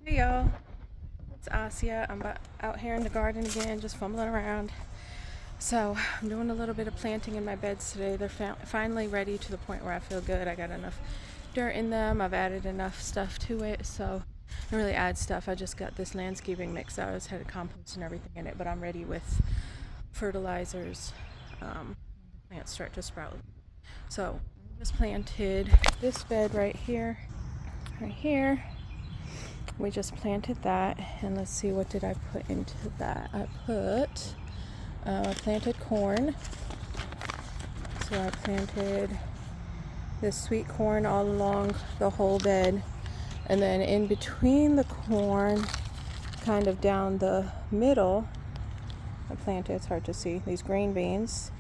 Hey y'all, it's Asia. Out here in the garden again, just fumbling around. So I'm doing a little bit of planting in my beds today. They're finally ready to the point where I feel good. I got enough dirt in them. I've added enough stuff to it, so I don't really add stuff. I just got this landscaping mix. I always had a compost and everything in it, but I'm ready with fertilizers. The plants start to sprout. So I just planted this bed right here. We just planted that, and let's see, what did I put into that? I planted corn. So I planted this sweet corn all along the whole bed, and then in between the corn, kind of down the middle, I planted, it's hard to see, these green beans.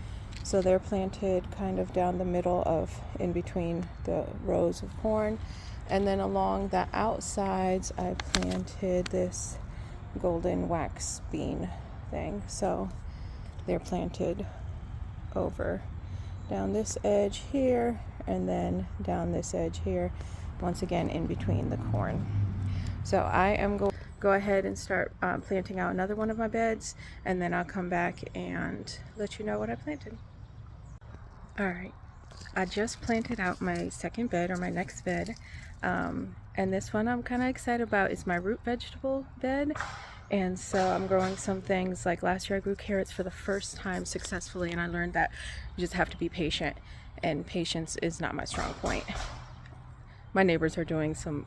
So they're planted kind of down the middle of in between the rows of corn. And then along the outsides, I planted this golden wax bean thing. So they're planted over down this edge here and then down this edge here, once again in between the corn. So I am going to go ahead and start planting out another one of my beds, and then I'll come back and let you know what I planted. All right, I just planted out my second bed, or my next bed, and this one I'm kind of excited about. It's my root vegetable bed, and so I'm growing some things. Like last year I grew carrots for the first time successfully, and I learned that you just have to be patient, and patience is not my strong point. My neighbors are doing some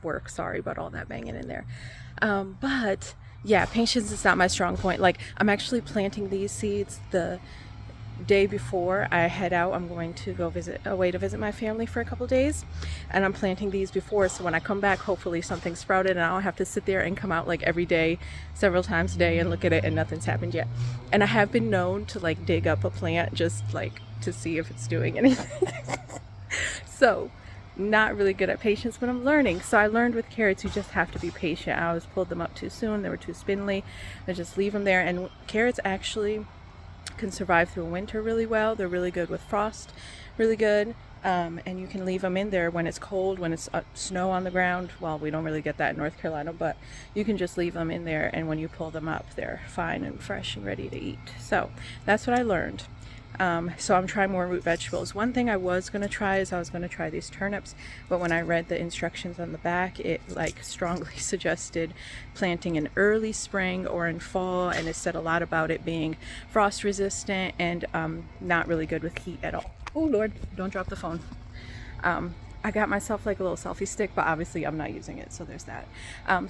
work. Sorry about all that banging in there. But yeah, patience is not my strong point. Like, I'm actually planting these seeds the day before I head out. I'm going to go away to visit my family for a couple days, and I'm planting these before, so when I come back, hopefully something sprouted and I don't have to sit there and come out like every day, several times a day, and look at it and nothing's happened yet. And I have been known to like dig up a plant just like to see if it's doing anything. So not really good at patience, but I'm learning. So I learned with carrots, you just have to be patient. I always pulled them up too soon. They were too spindly. I just leave them there. And carrots actually can survive through winter really well. They're really good with frost, really good. And you can leave them in there when it's cold, when it's snow on the ground. Well, we don't really get that in North Carolina, but you can just leave them in there, and when you pull them up, they're fine and fresh and ready to eat. So that's what I learned. So I'm trying more root vegetables. One thing I was going to try is I was going to try these turnips, but when I read the instructions on the back, it like strongly suggested planting in early spring or in fall, and it said a lot about it being frost resistant and not really good with heat at all. Oh Lord, don't drop the phone. I got myself like a little selfie stick, but obviously I'm not using it, so there's that.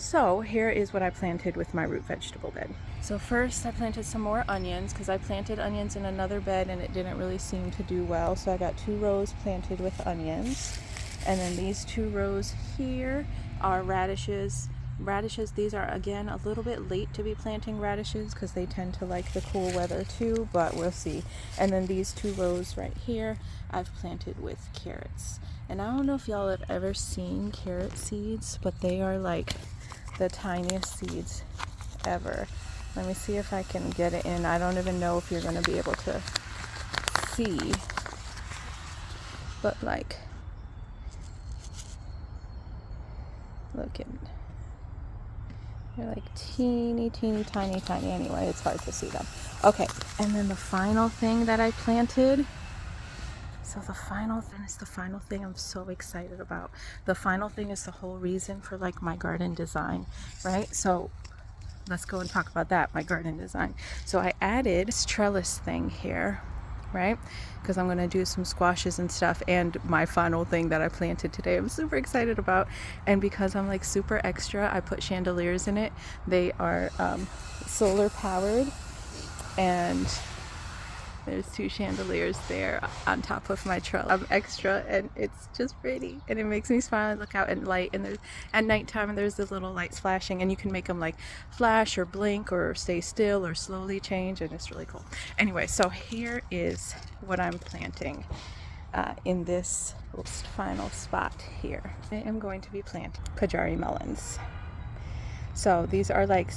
So here is what I planted with my root vegetable bed. So first I planted some more onions, because I planted onions in another bed and it didn't really seem to do well. So I got 2 rows planted with onions. And then these 2 rows here are radishes. These are again a little bit late to be planting radishes because they tend to like the cool weather too, but we'll see. And then these 2 rows right here I've planted with carrots. And I don't know if y'all have ever seen carrot seeds, but they are like the tiniest seeds ever. Let me see if I can get it in. I don't even know if you're going to be able to see, but like, look at, they're like teeny tiny. Anyway, it's hard to see them. Okay, and then the final thing that I planted. So the final thing I'm so excited about. The final thing is the whole reason for like my garden design, right? So let's go and talk about that, my garden design. So I added this trellis thing here, right? Because I'm going to do some squashes and stuff. And my final thing that I planted today, I'm super excited about. And because I'm like super extra, I put chandeliers in it. They are solar powered, and there's 2 chandeliers there on top of my trellis. I'm extra, and it's just pretty, and it makes me smile and look out at light. And there's at nighttime, and there's the little lights flashing, and you can make them like flash or blink or stay still or slowly change, and it's really cool. Anyway, so here is what I'm planting in this final spot here. I am going to be planting Kajari melons. So these are like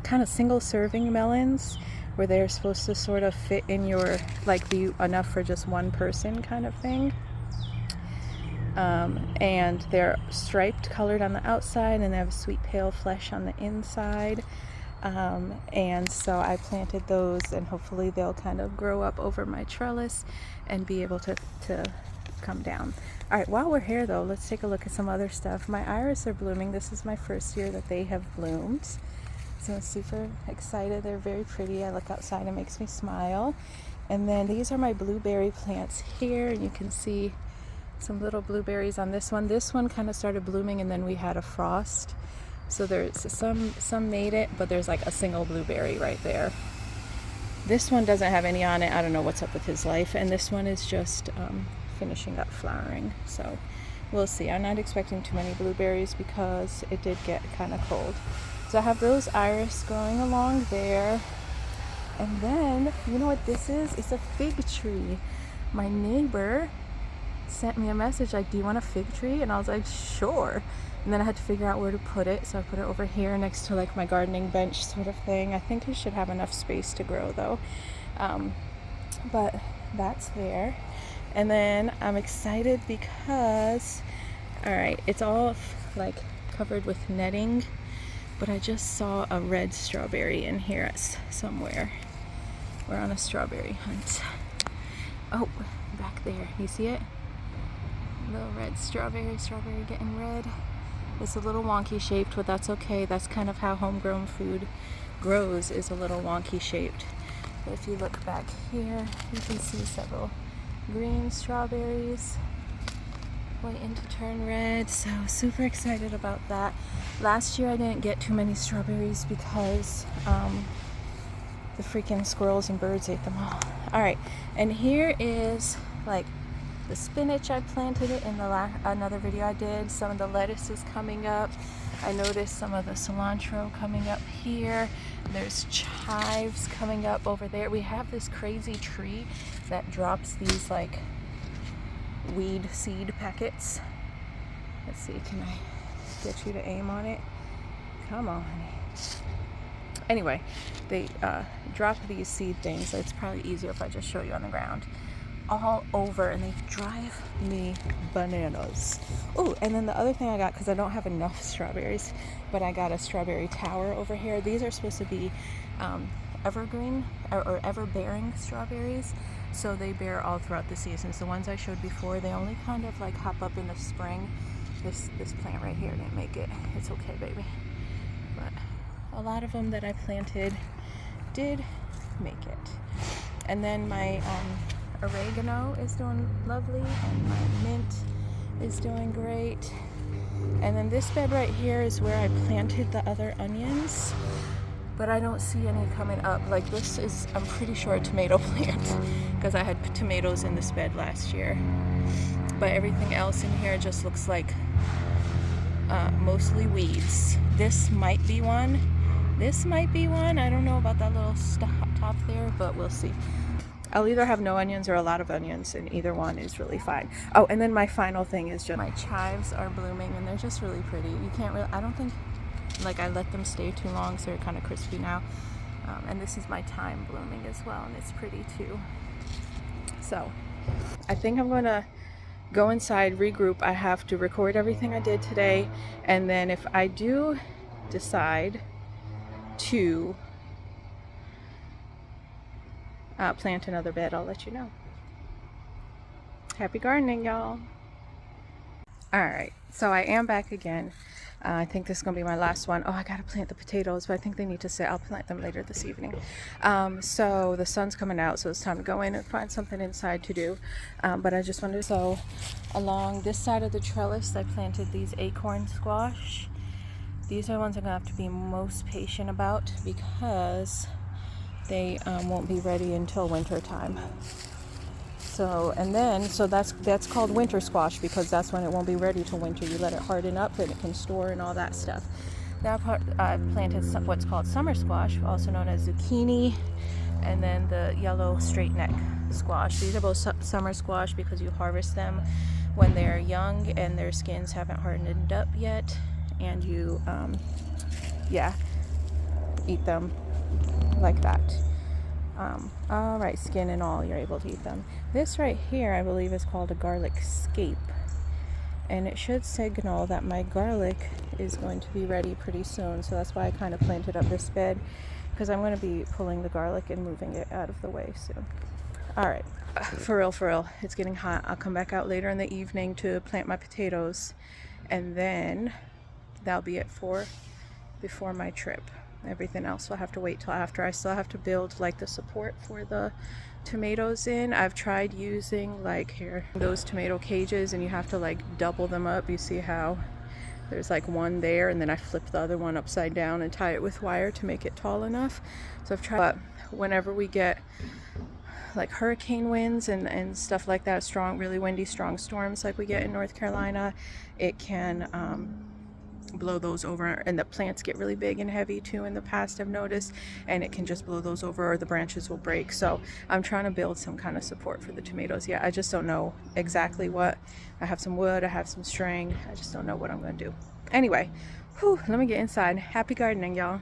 kind of single serving melons, where they're supposed to sort of fit in your, like, be enough for just one person kind of thing. and they're striped colored on the outside, and they have a sweet pale flesh on the inside. And so I planted those, and hopefully they'll kind of grow up over my trellis and be able to come down. All right, while we're here though, let's take a look at some other stuff. My iris are blooming. This is my first year that they have bloomed, so I'm super excited. They're very pretty. I look outside, it makes me smile. And then these are my blueberry plants here, and you can see some little blueberries on this one. This one kind of started blooming, and then we had a frost, so there's some made it, but there's like a single blueberry right there. This one doesn't have any on it. I don't know what's up with his life. And this one is just finishing up flowering, so we'll see. I'm not expecting too many blueberries because it did get kind of cold. So I have those iris growing along there. And then, you know what this is? It's a fig tree. My neighbor sent me a message like, do you want a fig tree? And I was like, sure. And then I had to figure out where to put it, so I put it over here next to like my gardening bench sort of thing. I think it should have enough space to grow though. But that's there. And then I'm excited because, all right, it's all like covered with netting, but I just saw a red strawberry in here somewhere. We're on a strawberry hunt. Oh, back there, you see it? Little red strawberry getting red. It's a little wonky shaped, but that's okay. That's kind of how homegrown food grows, is a little wonky shaped. But if you look back here, you can see several green strawberries waiting to turn red, so super excited about that. Last year I didn't get too many strawberries because the freaking squirrels and birds ate them all. All right, and here is like the spinach. I planted it in another video I did. Some of the lettuce is coming up. I noticed some of the cilantro coming up here. There's chives coming up over there. We have this crazy tree that drops these like weed seed packets. Let's see, can I get you to aim on it? Come on, honey. Anyway, they drop these seed things, so it's probably easier if I just show you on the ground. All over, and they drive me bananas. Oh, and then the other thing I got, because I don't have enough strawberries, but I got a strawberry tower over here. These are supposed to be evergreen or ever-bearing strawberries, so they bear all throughout the seasons. The ones I showed before, they only kind of like hop up in the spring. This plant right here didn't make it. It's okay, baby. But a lot of them that I planted did make it. And then my oregano is doing lovely, and my mint is doing great. And then this bed right here is where I planted the other onions, but I don't see any coming up. Like this is, I'm pretty sure, a tomato plant because I had tomatoes in this bed last year. But everything else in here just looks like mostly weeds. This might be one. I don't know about that little top there, but we'll see. I'll either have no onions or a lot of onions, and either one is really fine. Oh, and then my final thing is just my chives are blooming, and they're just really pretty. You can't really, I don't think, like I let them stay too long, so they're kind of crispy now. And this is my thyme blooming as well, and it's pretty too. So I think I'm going to go inside, regroup. I have to record everything I did today, and then if I do decide to plant another bed, I'll let you know. Happy gardening, y'all. Alright, so I am back again. I think this is going to be my last one. Oh, I gotta plant the potatoes, but I think they need to sit. I'll plant them later this evening. So the sun's coming out, so it's time to go in and find something inside to do. But I just wanted to, so along this side of the trellis, I planted these acorn squash. These are ones I'm going to have to be most patient about because they won't be ready until winter time. So, and then, so that's called winter squash because that's when it won't be ready till winter. You let it harden up and it can store and all that stuff. Now I've planted what's called summer squash, also known as zucchini, and then the yellow straight neck squash. These are both summer squash because you harvest them when they're young and their skins haven't hardened up yet, and you, eat them like that. All right, skin and all, you're able to eat them. This right here, I believe, is called a garlic scape. and it should signal that my garlic is going to be ready pretty soon. So that's why I kind of planted up this bed, because I'm going to be pulling the garlic and moving it out of the way soon. All right, for real, it's getting hot. I'll come back out later in the evening to plant my potatoes, and then that'll be it for before my trip. Everything else will have to wait till after. I still have to build like the support for the tomatoes in. I've tried using like here those tomato cages, and you have to like double them up. You see how there's like one there, and then I flip the other one upside down and tie it with wire to make it tall enough. So I've tried, but whenever we get like hurricane winds and stuff like that, strong, really windy, strong storms like we get in North Carolina, it can blow those over, and the plants get really big and heavy too in the past, I've noticed, and it can just blow those over, or the branches will break. So I'm trying to build some kind of support for the tomatoes. Yeah, I just don't know exactly what. I have some wood, I have some string, I just don't know what I'm going to do. Anyway, let me get inside. Happy gardening, y'all.